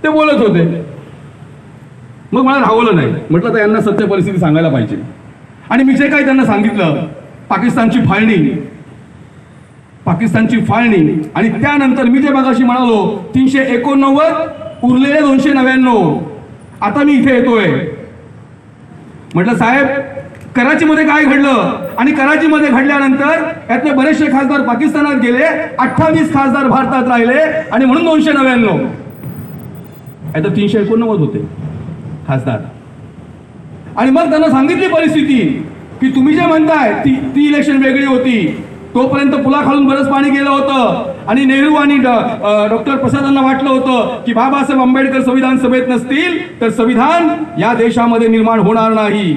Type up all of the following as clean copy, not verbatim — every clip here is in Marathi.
ते बोलत होते. मग मला राहवलं नाही, म्हटलं तर यांना सत्य परिस्थिती सांगायला पाहिजे. आणि मी जे काही त्यांना सांगितलं, पाकिस्तानची फाळणी आणि त्यानंतर मी जे मगाशी म्हणालो 389 उरलेले 299. आता मी इथे येतोय. म्हटलं साहेब, कराचीमध्ये काय घडलं आणि कराचीमध्ये घडल्यानंतर यातले बरेचसे खासदार पाकिस्तानात गेले, 28 खासदार भारतात राहिले आणि म्हणून 299. आता 389 होते खासदार. आणि मग त्यांना सांगितली परिस्थिती की तुम्ही जे म्हणताय ती इलेक्शन वेगळी होती. तोपर्यंत पुलाखालून बरंच पाणी गेलं होतं आणि नेहरू आणि डॉक्टर प्रसादांना वाटलं होतं की बाबासाहेब आंबेडकर संविधान सभेत नसतील तर संविधान या देशामध्ये निर्माण होणार नाही.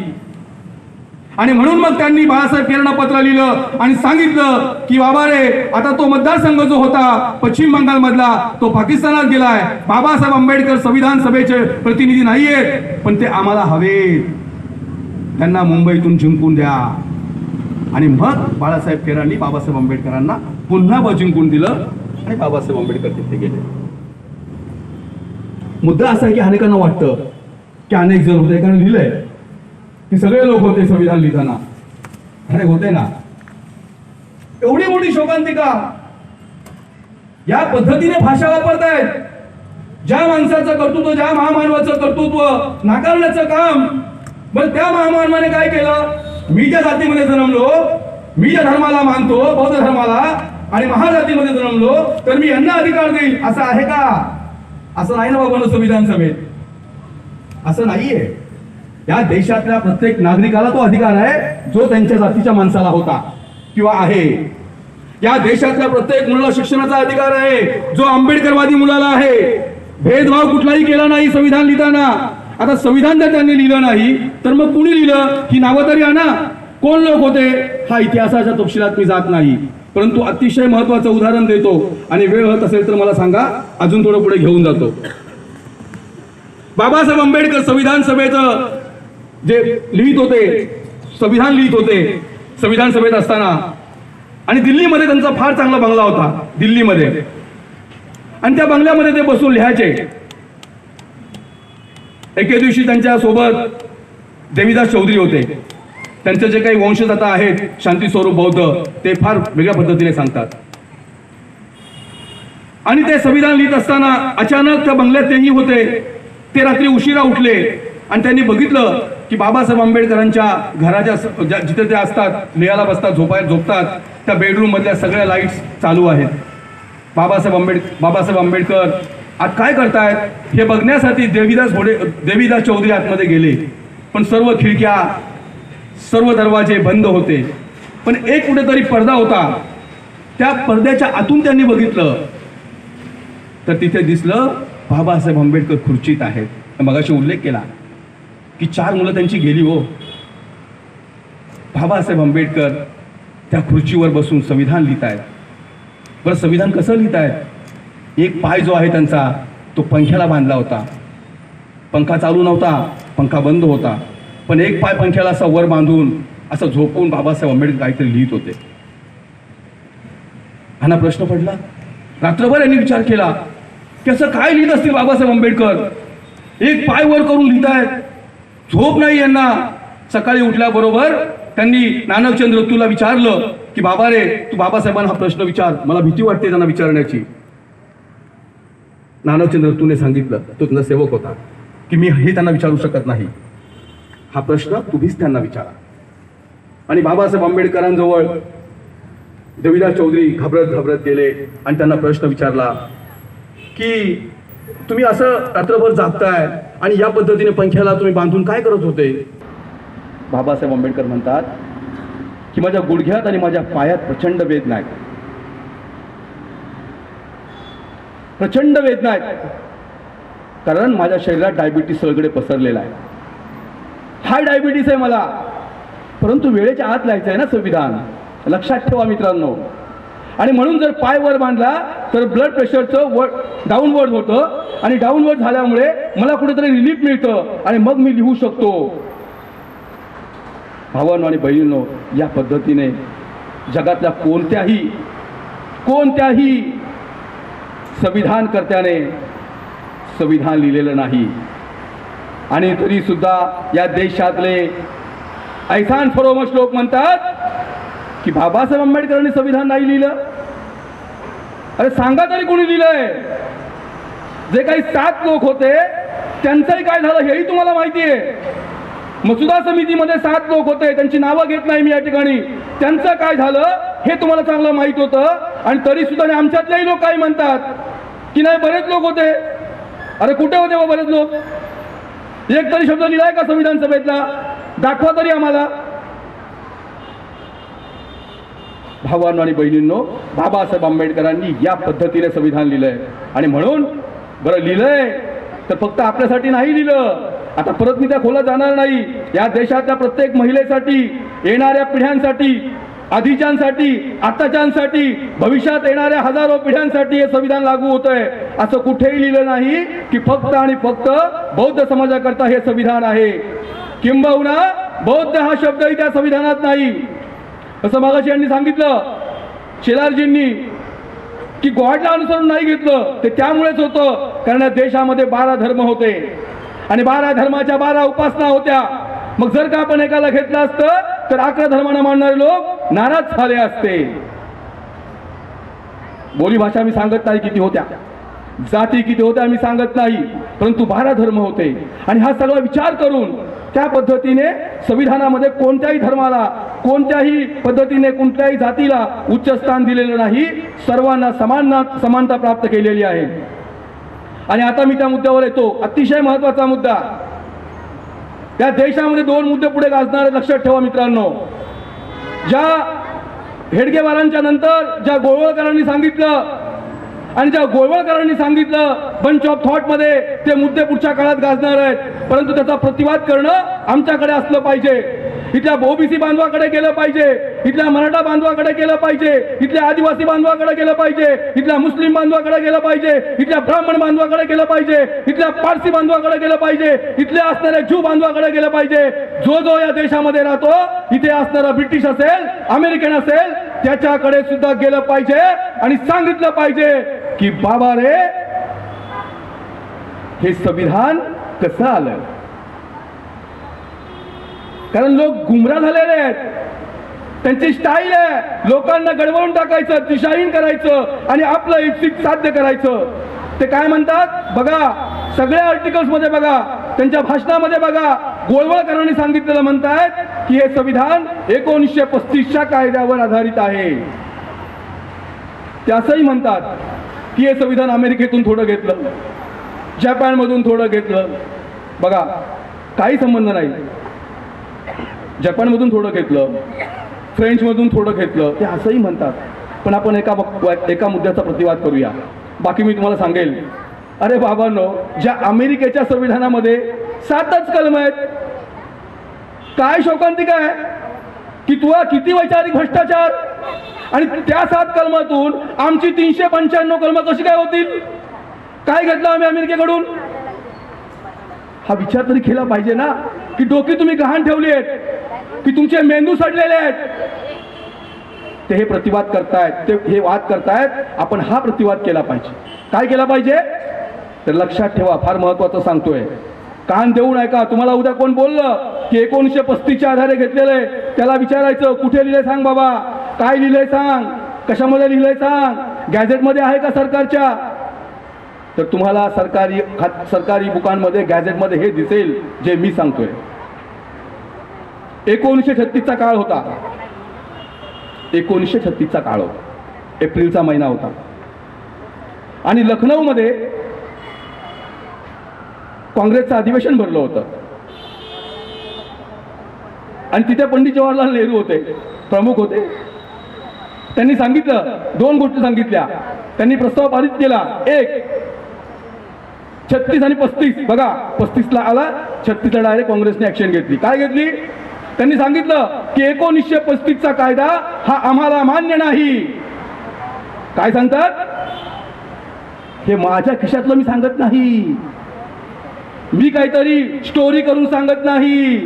आणि म्हणून मग त्यांनी बाळासाहेब केरांना पत्र लिहिलं आणि सांगितलं की बाबा रे, आता तो मतदारसंघ जो होता पश्चिम बंगाल मधला तो पाकिस्तानात गेलाय. बाबासाहेब आंबेडकर संविधान सभेचे प्रतिनिधी नाहीयेत, पण ते आम्हाला हवेत. त्यांना मुंबईतून जिंकून द्या. आणि मग बाळासाहेब केरांनी बाबासाहेब आंबेडकरांना पुन्हा जिंकून दिलं आणि बाबासाहेब आंबेडकर तिथे गेले. मुद्दा असा आहे की अनेकांना वाटतं की अनेक जण होते, कारण लिहिलंय की सगळे लोक होते संविधान लिहिताना. अरे होते ना. एवढी मोठी शोकांतिका या पद्धतीने भाषा वापरतायत. ज्या माणसाचं कर्तृत्व, ज्या महामानवाचं कर्तृत्व नाकारण्याचं काम. बरं, त्या महामानवाने काय केलं? मी ज्या जातीमध्ये जन्मलो, मी ज्या धर्माला मानतो, बौद्ध धर्माला, आणि महाजातीमध्ये जन्मलो तर मी यांना अधिकार देईल असं आहे का? असं नाही ना बाबा. संविधान सभेत असं नाहीये. या देशातल्या प्रत्येक नागरिकाला तो अधिकार आहे जो त्यांच्या जातीच्या माणसाला होता किंवा आहे. या देशातल्या प्रत्येक मुलाला शिक्षणाचा अधिकार आहे जो आंबेडकरवादी मुलाला आहे. भेदभाव कुठलाही केला नाही संविधान लिहिताना. आता संविधान जर त्यांनी लिहिलं नाही तर मग कुणी लिहिलं ही नावं तरी आणा. कोण लोक होते हा इतिहासाच्या तपशिलात मी जात नाही, परंतु अतिशय महत्वाचं उदाहरण देतो आणि वेळ होत असेल तर मला सांगा, अजून थोडं पुढे घेऊन जातो. बाबासाहेब आंबेडकर संविधान सभेचं जे लिहित होते, संविधान लिहित होते संविधान सभेत असताना, आणि दिल्लीमध्ये त्यांचा फार चांगला बंगला होता दिल्लीमध्ये, आणि त्या बंगल्यामध्ये ते बसून लिहायचे. एके दिवशी त्यांच्या सोबत देवीदास चौधरी होते. त्यांचे जे काही वंशज आता आहेत शांती स्वरूप बौद्ध, ते फार वेगळ्या पद्धतीने सांगतात. आणि ते संविधान लिहित असताना अचानक त्या बंगल्यात तेही होते. ते रात्री उशिरा उठले आणि त्यांनी बघितलं की बाबासाहेब आंबेडकरांच्या घराच्या जिथे ते असतात, लिहायला बसतात, झोपतात, त्या बेडरूम मधल्या सगळ्या लाईट्स चालू आहेत. बाबासाहेब आंबेडकर आज काय करतायत हे बघण्यासाठी देवीदास चौधरी आतमध्ये गेले. पण सर्व खिडक्या, सर्व दरवाजे बंद होते. पण एक कुठेतरी पडदा होता. त्या पडद्याच्या आतून त्यांनी बघितलं तर तिथे दिसलं बाबासाहेब आंबेडकर खुर्चीत आहेत. मगाशी उल्लेख केला की 4 मुलं त्यांची गेली हो. बाबासाहेब आंबेडकर त्या खुर्चीवर बसून संविधान लिहित आहेत. बरं, संविधान कसं लिहित आहेत? एक पाय जो आहे त्यांचा तो पंख्याला बांधला होता. पंखा चालू नव्हता, पंखा बंद होता, पण एक पाय पंख्याला असा वर बांधून असं झोपून बाबासाहेब आंबेडकर काहीतरी लिहित होते. हा प्रश्न पडला. रात्रभर यांनी विचार केला की असं काय लिहित असतील बाबासाहेब आंबेडकर. एक पाय वर करून लिहित आहेत, झोप नाही यांना. सकाळी उठल्याबरोबर त्यांनी नानकचंद्र रत्तूला विचारलं की बाबा रे, तू बाबासाहेबांना हा प्रश्न विचार, मला भीती वाटते त्यांना विचारण्याची. नानकचंद्र रत्तूने सांगितलं, तो त्यांचा सेवक होता, की मी हे त्यांना विचारू शकत नाही, हा प्रश्न तुम्हीच त्यांना विचारा. आणि बाबासाहेब आंबेडकरांजवळ देवीदास चौधरी घाबरत गेले आणि त्यांना प्रश्न विचारला की तुम्ही असं रात्रभर जागताय आणि या पद्धतीने पंख्याला तुम्ही बांधून काय करत होते? बाबासाहेब आंबेडकर म्हणतात की माझ्या गुडघ्यात आणि माझ्या पायात प्रचंड वेदना आहेत. प्रचंड वेदना आहेत, कारण माझ्या शरीरात डायबिटीस सगळीकडे पसरलेला आहे. हाय डायबिटीस आहे मला, परंतु वेळेच्या आत लिहायचं आहे ना संविधान, लक्षात ठेवा मित्रांनो. आणि म्हणून जर पाय वर बांधला तर ब्लड प्रेशरचं डाऊनवर्ड होतं आणि डाऊनवर्ड झाल्यामुळे मला कुठेतरी रिलीफ मिळतं आणि मग मी लिहू शकतो. भावांनो आणि बहिणींनो, या पद्धतीने जगातल्या कोणत्याही संविधानकर्त्याने संविधान लिहिलेलं नाही. आणि तरी सुद्धा या देशातले ऐसान फरोमश लोक म्हणतात की बाबासाहेब आंबेडकरांनी संविधान नाही लिहिलं. अरे सांगा तरी कोणी लिहिलंय? जे काही 7 लोक होते त्यांचंही काय झालं हेही तुम्हाला माहिती आहे. मसुदा समितीमध्ये 7 लोक होते, त्यांची नावं घेत नाही मी या ठिकाणी. त्यांचं काय झालं हे तुम्हाला चांगलं माहित होतं. आणि तरी सुद्धा आमच्यातलेही लोक काही म्हणतात की नाही बरेच लोक होते. अरे कुठे होते व बरेच लोक? एक तरी शब्द लिहिलाय का संविधान सभेतला? दाखवा तरी आम्हाला. भावांनो आणि बहिणींनो, बाबासाहेब आंबेडकरांनी या पद्धतीने संविधान लिहिलंय. आणि म्हणून बरं लिहिलंय तर फक्त आपल्यासाठी नाही लिहिलं. आता परत मी त्या खोलात जाणार नाही. या देशातल्या प्रत्येक महिलेसाठी, येणाऱ्या पिढ्यांसाठी, आधीच्यांसाठी, आताच्यांसाठी, भविष्यात येणाऱ्या हजारो पिढ्यांसाठी हे संविधान लागू होतंय. असं कुठेही लिहिलं नाही की फक्त आणि फक्त बौद्ध समाजाकरता हे संविधान आहे. किंबहुना बौद्ध हा शब्दही त्या संविधानात नाही. असं मागाशी यांनी सांगितलं शेलारजींनी की गॉडला अनुसरून नाही घेतलं. ते त्यामुळेच होतं कारण देशामध्ये 12 धर्म होते आणि 12 धर्माच्या 12 उपासना होत्या. मग जर का आपण एकाला घेतलं असतं तर 11 धर्मांना मानणारे लोक नाराज झाले असते. बोली भाषा मी सांगत नाही किती होत्या, जाती किती होत्या मी सांगत नाही, परंतु 12 धर्म होते. आणि हा सगळा विचार करून त्या पद्धतीने संविधानामध्ये कोणत्याही धर्माला, कोणत्याही पद्धतीने, कोणत्याही जातीला उच्च स्थान दिलेलं नाही. सर्वांना समानता प्राप्त केलेली आहे. आणि आता मी त्या मुद्द्यावर येतो. अतिशय महत्वाचा मुद्दा. या देशामध्ये 2 मुद्दे पुढे गाजणारे लक्षात ठेवा मित्रांनो. ज्या हेडगेवारांच्या नंतर ज्या गोळवळकरांनी सांगितलं आणि ज्या गोळवळकरांनी सांगितलं बंच ऑफ थॉट मध्ये ते मुद्दे पुढच्या काळात गाजणार आहेत. परंतु त्याचा प्रतिवाद करणं आमच्याकडे असलं पाहिजे. इथल्या ओबीसी बांधवाकडे गेलं पाहिजे, इथल्या मराठा बांधवाकडे गेलं पाहिजे, इथल्या आदिवासी बांधवाकडे गेलं पाहिजे, इथल्या मुस्लिम बांधवाकडे गेलं पाहिजे, इथल्या ब्राह्मण बांधवाकडे गेलं पाहिजे, इथल्या पारसी बांधवाकडे गेलं पाहिजे, इथल्या असणाऱ्या ज्यू बांधवाकडे गेलं पाहिजे. जो जो या देशामध्ये राहतो, इथे असणारा ब्रिटिश असेल, अमेरिकन असेल, त्याच्याकडे सुद्धा गेलं पाहिजे आणि सांगितलं पाहिजे की बाबा रे हे संविधान कसं आलं. कारण लोक गुमराह झालेले आहेत. त्यांची स्टाईल आहे लोकांना गडबडून टाकायचं, दिशाहीन करायचं आणि आपलं इच्छित साध्य करायचं. ते काय म्हणतात बघा, सगळ्या आर्टिकल्स मध्ये बघा, त्यांच्या भाषणामध्ये बघा, गोळवळकरांनी सांगितलेलं म्हणतायत की हे संविधान 1935च्या कायद्यावर आधारित आहे. ते असंही म्हणतात की हे संविधान अमेरिकेतून थोडं घेतलं, जपानमधून थोडं घेतलं. बघा काही संबंध नाही. जपानमधून थोडं घेतलं, फ्रेंचमधून थोडं घेतलं, ते असंही म्हणतात. पण आपण एका मुद्द्याचा प्रतिवाद करूया. बाकी मी तुम्हाला सांगेल. अरे बाबांनो, ज्या अमेरिकेच्या संविधानामध्ये 7च कलम आहेत. काय शोकांतिका आहे की तुला किती वैचारिक भ्रष्टाचार. आणि त्या 7 कलमातून आमची 395 कलम कशी काय होतील? काय घेतलं आम्ही अमेरिकेकडून? हा विचार तरी केला पाहिजे ना की डोकी तुम्ही गहाण ठेवली आहेत, की तुमचे मेंदू सडलेले आहेत. ते हे प्रतिवाद करतायत, ते हे वाद करतायत. आपण हा प्रतिवाद केला पाहिजे. काय केला पाहिजे तर लक्षात ठेवा, फार महत्वाचं सांगतोय. कान देऊन ऐका. तुम्हाला उद्या कोण बोललं की 1935च्या आधारे घेतलेलं आहे, त्याला विचारायचं कुठे लिहिलंय सांग बाबा, काय लिहिलंय सांग, कशामध्ये लिहिलंय सांग, गॅझेटमध्ये आहे का सरकारच्या? तर तुम्हाला सरकारी बुकांमध्ये, गॅझेटमध्ये हे दिसेल जे मी सांगतोय. 1936चा काळ होता. 1936चा काळ होता. एप्रिलचा महिना होता. आणि लखनौमध्ये काँग्रेसचं अधिवेशन भरलं होतं. आणि तिथे पंडित जवाहरलाल नेहरू होते, प्रमुख होते. त्यांनी सांगितलं, 2 गोष्टी सांगितल्या. त्यांनी प्रस्ताव पारित केला. एक 36 आणि 35. बघा 35ला आला, 36ला डायरेक्ट काँग्रेसने ऍक्शन घेतली. काय घेतली? त्यांनी सांगितलं की 1935चा कायदा हा आम्हाला मान्य नाही. काय सांगतात? हे माझ्या खिशातलं मी सांगत नाही, मी काहीतरी स्टोरी करून सांगत नाही.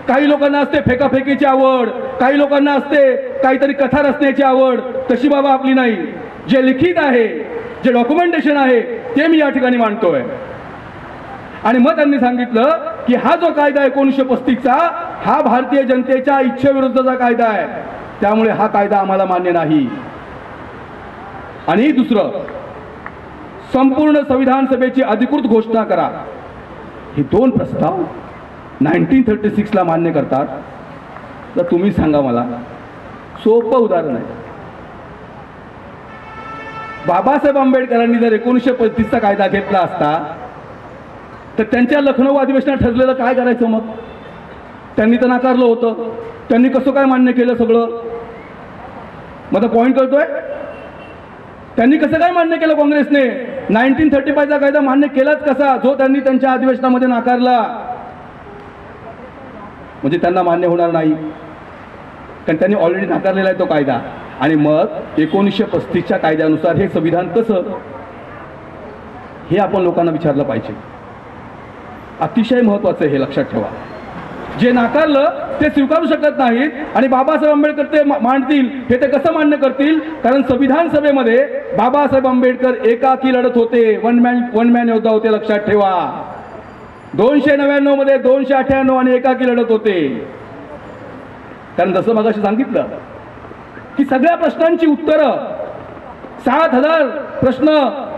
काही लोकांना असते फेकाफेकीची आवड, काही लोकांना असते काहीतरी कथा रचण्याची आवड. तशी बाबा आपली नाही. जे लिखित आहे, जे डॉक्युमेंटेशन आहे ते मी या ठिकाणी मांडतोय. आणि मग त्यांनी सांगितलं की हा जो कायदा 1935चा हा भारतीय जनतेच्या इच्छेविरुद्धचा कायदा आहे, त्यामुळे हा कायदा आम्हाला मान्य नाही. आणि दुसरं, संपूर्ण संविधान सभेची अधिकृत घोषणा करा. हे दोन प्रस्ताव 1936ला मान्य करतात. तर तुम्ही सांगा मला, सोपं उदाहरण आहे. बाबासाहेब आंबेडकरांनी जर 1935चा कायदा घेतला असता तर त्यांच्या लखनौ अधिवेशनात ठरलेलं काय करायचं? मग त्यांनी तर नाकारलं होतं. त्यांनी कसं काय मान्य केलं सगळं? माझा पॉईंट कळतोय? त्यांनी कसं काय मान्य केलं? काँग्रेसने 1935चा कायदा मान्य केलाच कसा, जो त्यांनी त्यांच्या अधिवेशनामध्ये नाकारला? म्हणजे त्यांना मान्य होणार नाही, कारण त्यांनी ऑलरेडी नाकारलेला आहे तो कायदा. आणि मग 1935च्या कायद्यानुसार हे संविधान कसं, हे आपण लोकांना विचारलं पाहिजे. अतिशय महत्त्वाचं हे लक्षात ठेवा. जे नाकारलं ते स्वीकारू शकत नाहीत आणि बाबासाहेब आंबेडकर ते मांडतील, हे ते कसं मान्य करतील? कारण संविधान सभेमध्ये बाबासाहेब आंबेडकर एकाकी लढत होते, वन मॅन योद्धा होते. लक्षात ठेवा, 299 मध्ये 298 आणि एकाकी लढत होते. कारण जसं मगाशी सांगितलं की सगळ्या प्रश्नांची उत्तरं, 7,000 प्रश्न,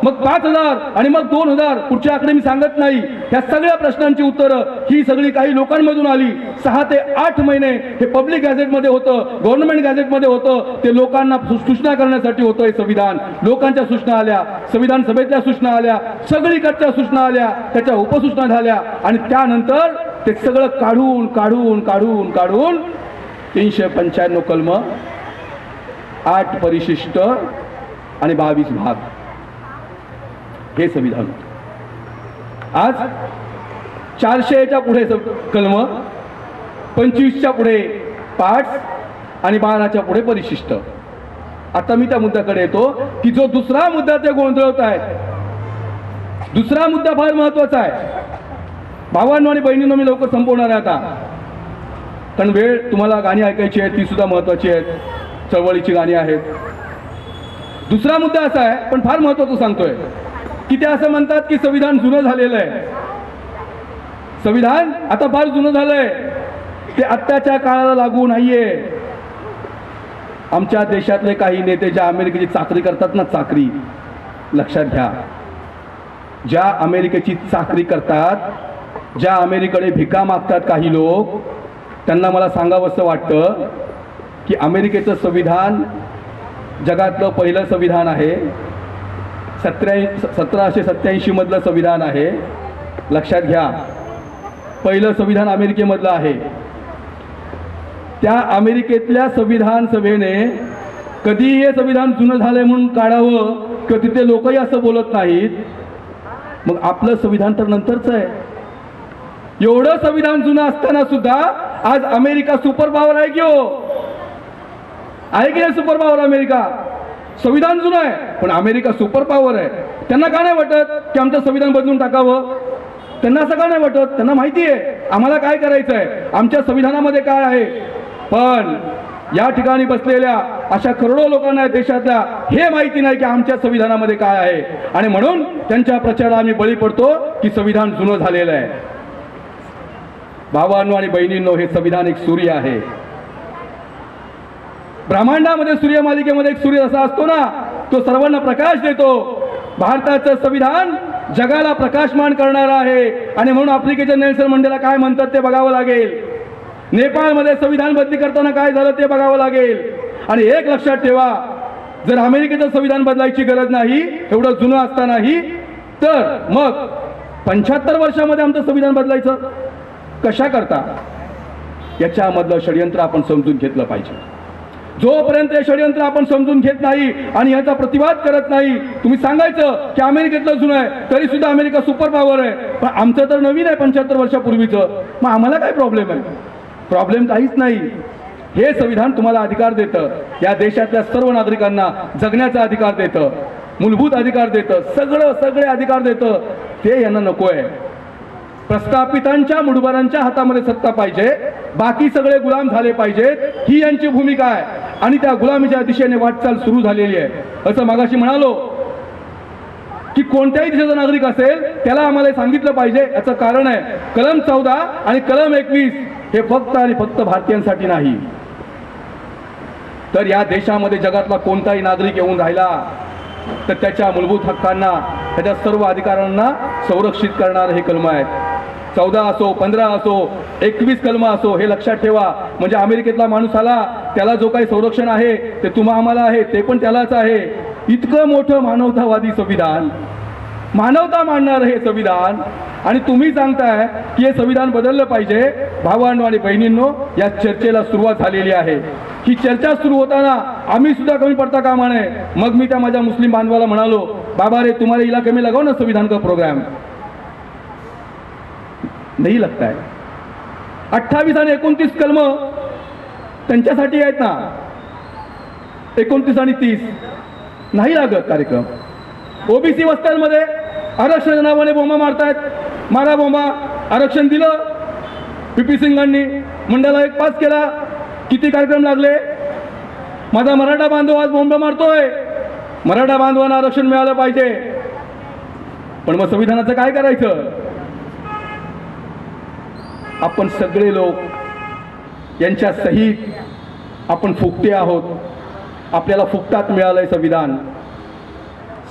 मग 5,000 आणि मग 2,000, पुढचे आकडे मी सांगत नाही, ह्या सगळ्या प्रश्नांची उत्तरं ही सगळी काही लोकांमधून आली. 6 ते 8 महिने हे पब्लिक गॅझेटमध्ये होतं, गव्हर्नमेंट गॅझेटमध्ये होतं. ते लोकांना सूचना करण्यासाठी होतं हे संविधान. लोकांच्या सूचना आल्या, संविधान सभेतल्या सूचना आल्या, सगळीकडच्या सूचना आल्या, त्याच्या उपसूचना झाल्या आणि त्यानंतर ते सगळं काढून काढून काढून काढून 395 कलम, 8 परिशिष्ट आणि 22 भाग हे संविधान. आज 400च्या पुढे कलम, 25च्या पुढे पाठ आणि 12च्या पुढे परिशिष्ट. आता मी त्या मुद्द्याकडे येतो की जो दुसरा मुद्दा ते गोंधळत आहेत. दुसरा मुद्दा फार महत्वाचा आहे. भावांनो आणि बहिणींनो, मी लवकर संपवणार आहे आता, कारण वेळ, तुम्हाला गाणी ऐकायची आहेत, ती सुद्धा महत्वाची आहेत, चळवळीची गाणी आहेत. दुसरा मुद्दा असा आहे, पण फार महत्त्वाचं सांगतोय, की ते असं म्हणतात की संविधान जुनं झालेलं आहे. संविधान आता फार जुनं झालंय, ते आत्ताच्या काळाला लागू नाहीये. आमच्या देशातले काही नेते ज्या अमेरिकेची चाकरी करतात ना, चाकरी, लक्षात घ्या, ज्या अमेरिकेची चाकरी करतात, ज्या अमेरिकेकडे भिका मागतात काही लोक, त्यांना मला सांगावंसं वाटतं की अमेरिकेचं संविधान जगातलं पहिलं संविधान आहे. 1787 मधलं संविधान आहे. लक्षात घ्या, पहिलं संविधान अमेरिकेमधलं आहे. त्या अमेरिकेतल्या संविधान सभेने कधी हे संविधान जुनं झालंय म्हणून काढावं, किंवा तिथे लोकही असं बोलत नाहीत. मग आपलं संविधान तर नंतरच आहे. एवढं संविधान जुनं असताना सुद्धा आज अमेरिका सुपर पॉवर आहे की हो? आहे की नाही सुपर पॉवर अमेरिका? संविधान जुनं आहे पण अमेरिका सुपर पॉवर आहे. त्यांना का नाही वाटत की आमचं संविधान बदलून टाकावं? त्यांना असं का नाही वाटत? त्यांना माहिती आहे आम्हाला काय करायचं आहे, आमच्या संविधानामध्ये काय आहे. पण या ठिकाणी बसलेल्या अशा करोडो लोकांना देशातल्या हे माहिती नाही की आमच्या संविधानामध्ये काय आहे, आणि म्हणून त्यांच्या प्रचाराला आम्ही बळी पडतो की संविधान जुनं झालेलं आहे. भावांनो आणि बहिणींनो, हे संविधान एक सूर्य आहे. ब्रह्मांडामध्ये सूर्यमालिकेमध्ये एक सूर्य असा असतो ना, तो सर्वांना प्रकाश देतो. भारताचं संविधान जगाला प्रकाशमान करणार आहे, आणि म्हणून आफ्रिकेच्या नेल्सन मंडेला काय म्हणतात ते बघावं लागेल. नेपाळमध्ये संविधान बदली करताना काय झालं ते बघावं लागेल. आणि एक लक्षात ठेवा, जर अमेरिकेचं संविधान बदलायची गरज नाही, एवढं जुनं असतानाही, तर मग 75 वर्षामध्ये आमचं संविधान बदलायचं कशा करता? याच्यामधलं षडयंत्र आपण समजून घेतलं पाहिजे. जोपर्यंत हे षडयंत्र आपण समजून घेत नाही आणि याचा प्रतिवाद करत नाही, तुम्ही सांगायचं की अमेरिकेतलं जुनं आहे, तरी सुद्धा अमेरिका सुपर पॉवर आहे, पण आमचं तर नवीन आहे 75 वर्षापूर्वीचं, मग आम्हाला काय प्रॉब्लेम आहे? प्रॉब्लेम काहीच नाही. हे संविधान तुम्हाला अधिकार देतं, या देशातल्या सर्व नागरिकांना जगण्याचा अधिकार देतं, मूलभूत अधिकार देतं, सगळे अधिकार देतं. ते यांना नको आहे. प्रस्थापितांच्या मुठभरांच्या हातामध्ये सत्ता पाहिजे, बाकी सगळे गुलाम झाले पाहिजेत, ही यांची भूमिका आहे. आणि त्या गुलामीच्या दिशेने वाटचाल सुरू झालेली आहे. असं मागाशी म्हणालो, की कोणत्याही देशाचा नागरिक असेल त्याला आम्हाला हे सांगितलं पाहिजे. याचं कारण आहे कलम 14 आणि कलम 21 हे फक्त आणि फक्त भारतीयांसाठी नाही, तर या देशामध्ये जगातला कोणताही नागरिक येऊन राहिला तर त्याच्या मूलभूत हक्कांना, त्याच्या सर्व अधिकारांना संरक्षित करणारं हे कलम आहेत. 14 असो, 15 असो, 21 कलम असो, हे लक्षात ठेवा. म्हणजे अमेरिकेतला माणूस आला त्याला जो काही संरक्षण आहे ते तुम्हा आम्हाला आहे, ते पण त्यालाच आहे. इतकं मोठं मानवतावादी संविधान, मानवता मानणारं हे संविधान, आणि तुम्ही सांगताय की हे संविधान बदललं पाहिजे. भावांनो आणि बहिणींनो, या चर्चेला सुरुवात झालेली आहे. ही चर्चा सुरू होताना आम्ही सुद्धा कमी पडता कामा नये. मग मी त्या माझ्या मुस्लिम बांधवाला म्हणालो, बाबा रे तुम्हारे इलाके में लगाओ ना संविधान का प्रोग्राम. नहीं लगता है. 28 आणि 29 कलम त्यांच्यासाठी आहेत ना, 29 आणि 30 नाही लागत कार्यक्रम. ओबीसी वस्त्यांमध्ये आरक्षण नावाने बोंबा मारतायत. मारा बोंबा. आरक्षण दिलं पीपी सिंगांनी, मंडळाला एक पास केला. किती कार्यक्रम लागले. माझा मराठा बांधव आज बोंबा मारतोय. मराठा बांधवांना आरक्षण मिळालं पाहिजे. पण मग संविधानाचं काय करायचं. आपण सगळे लोक यांच्या सहित आपण फुकटे आहोत. आपल्याला फुकटात मिळालंय संविधान.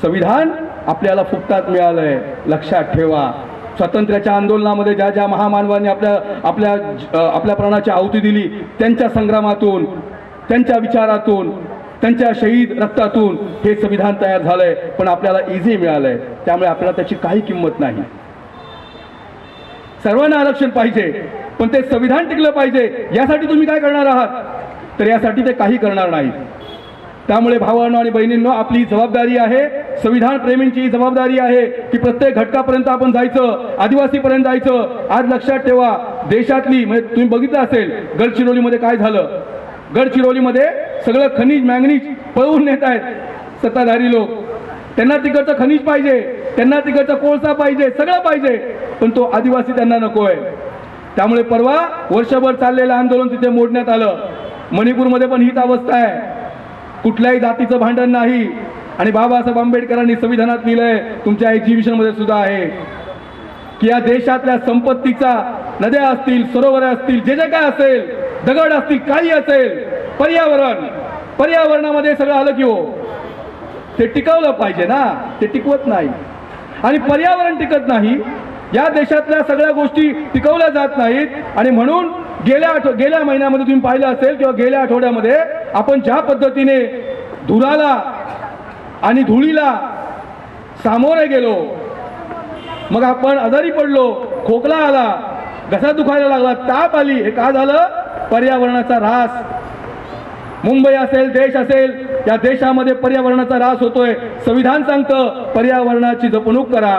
संविधान आपल्याला फुकटात मिळालंय. लक्षात ठेवा. स्वातंत्र्याच्या आंदोलनामध्ये ज्या ज्या महामानवांनी आपल्या प्राणाची आहुती दिली, त्यांच्या संग्रामातून, त्यांच्या विचारातून, त्यांच्या शहीद रक्तातून हे संविधान तयार झालंय. पण आपल्याला इझी मिळालंय, त्यामुळे आपल्याला त्याची काही किंमत नाही. सर्वांना आरक्षण पाहिजे, पण ते संविधान टिकलं पाहिजे. यासाठी तुम्ही काय करणार आहात. तर यासाठी ते काही करणार नाहीत. त्यामुळे भावांनो आणि बहिणींनो, आपली जबाबदारी आहे, संविधान प्रेमींची जबाबदारी आहे की प्रत्येक घटकापर्यंत आपण जायचं, आदिवासीपर्यंत जायचं. आज लक्षात ठेवा, देशातली म्हणजे तुम्ही बघितलं असेल गडचिरोलीमध्ये काय झालं. गडचिरोलीमध्ये सगळं खनिज मॅंगनीज पळवून नेत आहेत सत्ताधारी लोक. त्यांना तिकडचं खनिज पाहिजे, त्यांना तिकडचा कोळसा पाहिजे, सगळं पाहिजे, पण तो आदिवासी त्यांना नको आहे. त्यामुळे परवा वर्षभर चाललेलं आंदोलन तिथे मोडण्यात आलं. मणिपूरमध्ये पण हीच अवस्था आहे. कुठल्याही जातीचं भांडण नाही. आणि बाबासाहेब आंबेडकरांनी संविधानात लिहिलंय, तुमच्या एक्झिबिशनमध्ये सुद्धा आहे, की या देशातल्या संपत्तीचा, नद्या असतील, सरोवर असतील, जे जे काय असेल, दगड असतील, काही असेल, पर्यावरणामध्ये सगळं आलं की हो, ते टिकवलं पाहिजे ना. ते टिकवत नाही. आणि पर्यावरण टिकत नाही. या देशातल्या सगळ्या गोष्टी टिकवल्या जात नाहीत. आणि म्हणून गेल्या महिन्यामध्ये तुम्ही पाहिलं असेल किंवा गेल्या आठवड्यामध्ये आपण ज्या पद्धतीने धुराला आणि धुळीला सामोरे गेलो, मग आपण आजारी पडलो, खोकला आला, घसा दुखायला लागला, ताप आली. हे का झालं. पर्यावरणाचा ऱ्हास. मुंबई असेल, देश असेल, या देशामध्ये पर्यावरणाचा ऱ्हास होतोय. संविधान सांगतं पर्यावरणाची जपणूक करा.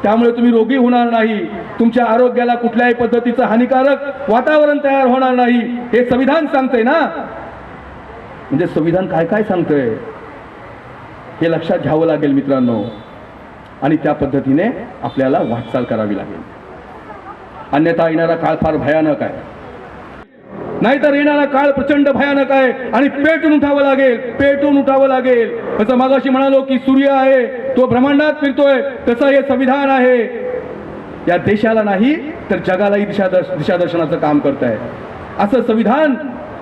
त्यामुळे तुम्ही रोगी होणार नाही. तुमच्या आरोग्याला कुठल्याही पद्धतीचं हानिकारक वातावरण तयार होणार नाही. हे संविधान सांगतंय ना. म्हणजे संविधान काय काय सांगतंय हे लक्षात घ्यावं लागेल मित्रांनो. आणि त्या पद्धतीने आपल्याला वाटचाल करावी लागेल. अन्यथा येणारा काळ फार भयानक आहे. नाहीतर येणारा काळ प्रचंड भयानक आहे आणि पेटून उठावं लागेल. पेटून उठावं लागेल. जसं मागाशी म्हणालो की सूर्य आहे तो ब्रह्मांडात फिरतोय, तसं हे संविधान आहे. या देशाला नाही तर जगालाही दिशादर्शनाचं काम करत आहे असं संविधान.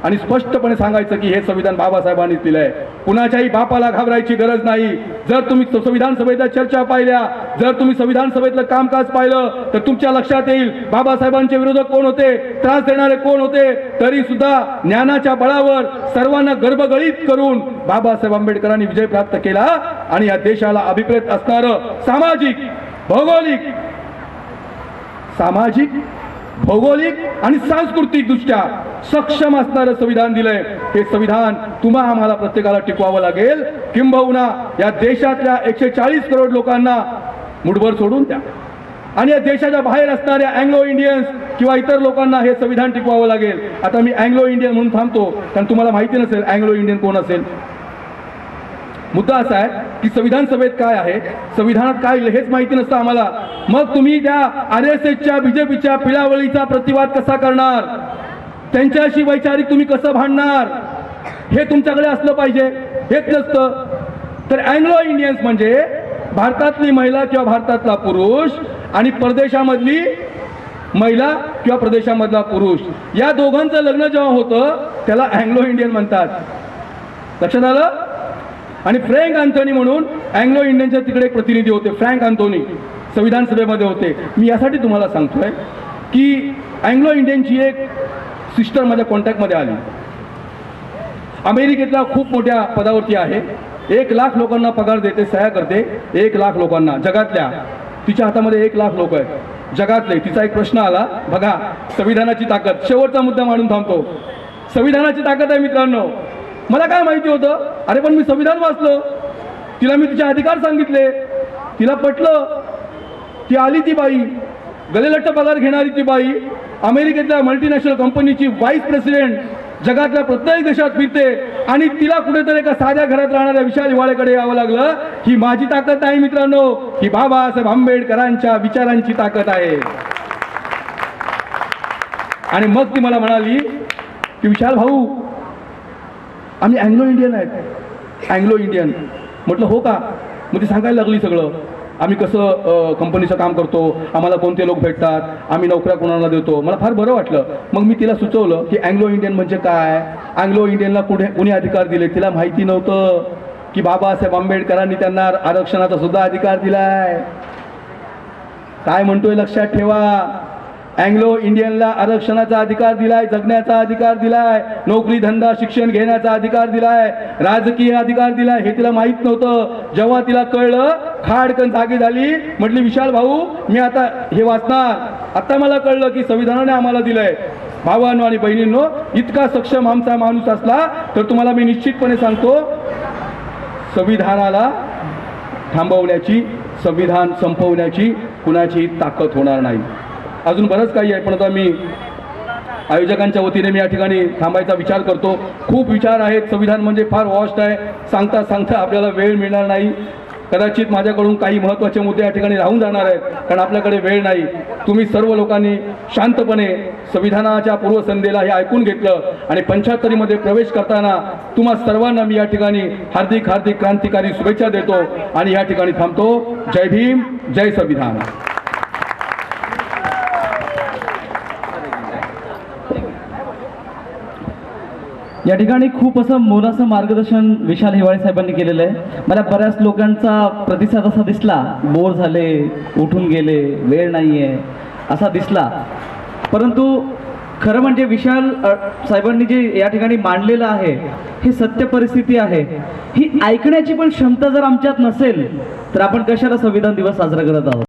आणि स्पष्टपणे सांगायचं की हे संविधान बाबासाहेबांनीच दिलंय. कुणाच्याही बापाला घाबरायची गरज नाही. जर तुम्ही संविधान सभेतल्या चर्चा पाहिल्या, जर तुम्ही संविधान सभेतलं कामकाज पाहिलं, तर तुमच्या लक्षात येईल बाबासाहेबांचे विरोधक कोण होते, त्रास देणारे कोण होते. तरी सुद्धा ज्ञानाच्या बळावर सर्वांना गर्भगळीत करून बाबासाहेब आंबेडकरांनी विजय प्राप्त केला. आणि या देशाला अभिप्रेत असणारं सामाजिक, भौगोलिक आणि सांस्कृतिक दृष्ट्या सक्षम असणारं संविधान दिलंय. हे संविधान तुम्हा आम्हाला प्रत्येकाला टिकवावं लागेल. किंबहुना या देशातल्या 140 करोड लोकांना मुठभर सोडून द्या. आणि या देशाच्या बाहेर असणाऱ्या अँग्लो इंडियन्स किंवा इतर लोकांना हे संविधान टिकवावं लागेल. आता मी अँग्लो इंडियन म्हणून थांबतो, कारण तुम्हाला माहिती नसेल अँग्लो इंडियन कोण असेल. मुद्दा असा आहे की संविधान सभेत काय आहे, संविधानात काय हेच माहिती नसतं आम्हाला. मग तुम्ही त्या RSSच्या, बीजेपीच्या पिळावळीचा प्रतिवाद कसा करणार, त्यांच्याशी वैचारिक तुम्ही कसं भांडणार, हे तुमच्याकडे असलं पाहिजे. हेच नसतं. तर अँग्लो इंडियन्स म्हणजे भारतातली महिला किंवा भारतातला पुरुष आणि परदेशामधली महिला किंवा प्रदेशामधला पुरुष या दोघांचं लग्न जेव्हा होतं त्याला अँग्लो इंडियन म्हणतात. लक्षात आलं? आणि फ्रँक अँथोनी म्हणून अँग्लो इंडियनचे तिकडे एक प्रतिनिधी होते, फ्रँक अँथोनी संविधान सभेमध्ये होते. मी यासाठी तुम्हाला सांगतोय की अँग्लो इंडियनची एक सिस्टर माझ्या कॉन्टॅक्टमध्ये आली. अमेरिकेतल्या खूप मोठ्या पदावरती आहे, 1,00,000 लोकांना पगार देते, सह्या करते 1,00,000 लोकांना जगातल्या. तिच्या हातामध्ये 1,00,000 लोक आहेत जगातले. तिचा एक प्रश्न आला, बघा संविधानाची ताकद, शेवटचा मुद्दा मांडून थांबतो. संविधानाची ताकद आहे मित्रांनो. मला काय माहिती होतं, अरे पण मी संविधान वाचलं, तिला मी तिचे अधिकार सांगितले, तिला पटलं. ती आली, ती बाई गलेलट्ट पगार घेणारी ती बाई अमेरिकेतल्या मल्टीनॅशनल कंपनीची व्हाईस प्रेसिडेंट, जगातल्या प्रत्येक देशात फिरते आणि तिला कुठेतरी एका साध्या घरात राहणाऱ्या विशाल हिवाळेकडे यावं लागलं. ही माझी ताकद आहे मित्रांनो, ही बाबासाहेब आंबेडकरांच्या विचारांची ताकद आहे. आणि मग ती मला म्हणाली की विशाल भाऊ आम्ही अँग्लो इंडियन आहेत, अँग्लो इंडियन. म्हटलं हो का? मग ती सांगायला लागली सगळं, आम्ही कसं कंपनीचं काम करतो, आम्हाला कोणते लोक भेटतात, आम्ही नोकऱ्या कोणाला देतो. मला फार बरं वाटलं. मग मी तिला सुचवलं की अँग्लो इंडियन म्हणजे काय, अँग्लो इंडियनला कुणी अधिकार दिले. तिला माहिती नव्हतं की बाबासाहेब आंबेडकरांनी त्यांना आरक्षणाचा सुद्धा अधिकार दिलाय. काय म्हणतोय लक्षात ठेवा, अँग्लो इंडियनला आरक्षणाचा अधिकार दिलाय, जगण्याचा अधिकार दिलाय, नोकरी धंदा शिक्षण घेण्याचा अधिकार दिलाय, राजकीय अधिकार दिलाय. हे तिला माहीत नव्हतं. जेव्हा तिला कळलं खाडकन जागी झाली. म्हटली विशाल भाऊ मी आता हे वाचणार, आता मला कळलं की संविधानाने आम्हाला दिलंय. भावांनो आणि बहिणींनो, इतका सक्षम आमचा माणूस असला तर तुम्हाला मी निश्चितपणे सांगतो संविधानाला थांबवण्याची, संविधान संपवण्याची कुणाची ताकद होणार नाही. अजून बरंच काही आहे, पण आता मी आयोजकांच्या वतीने मी या ठिकाणी थांबायचा विचार करतो. खूप विचार आहेत. संविधान म्हणजे फार वॉस्ट आहे, सांगता सांगता आपल्याला वेळ मिळणार नाही. कदाचित माझ्याकडून काही महत्त्वाचे मुद्दे या ठिकाणी राहून जाणार आहेत कारण आपल्याकडे वेळ नाही. तुम्ही सर्व लोकांनी शांतपणे संविधानाच्या पूर्वसंध्येला हे ऐकून घेतलं आणि 75मध्ये प्रवेश करताना तुम्हा सर्वांना मी या ठिकाणी हार्दिक हार्दिक क्रांतिकारी शुभेच्छा देतो आणि या ठिकाणी थांबतो. जय भीम, जय संविधान. या ठिकाणी खूप असं मोलाचं मार्गदर्शन विशाल हिवाळे साहेबांनी केलेलं आहे. मला बऱ्याच लोकांचा प्रतिसाद असा दिसला, बोर झाले, उठून गेले, वेळ नाही आहे असा दिसला. परंतु खरं म्हणजे विशाल साहेबांनी जे या ठिकाणी मांडलेलं आहे ही सत्य परिस्थिती आहे. ही ऐकण्याची पण क्षमता जर आमच्यात नसेल तर आपण कशाला संविधान दिवस साजरा करत आहोत.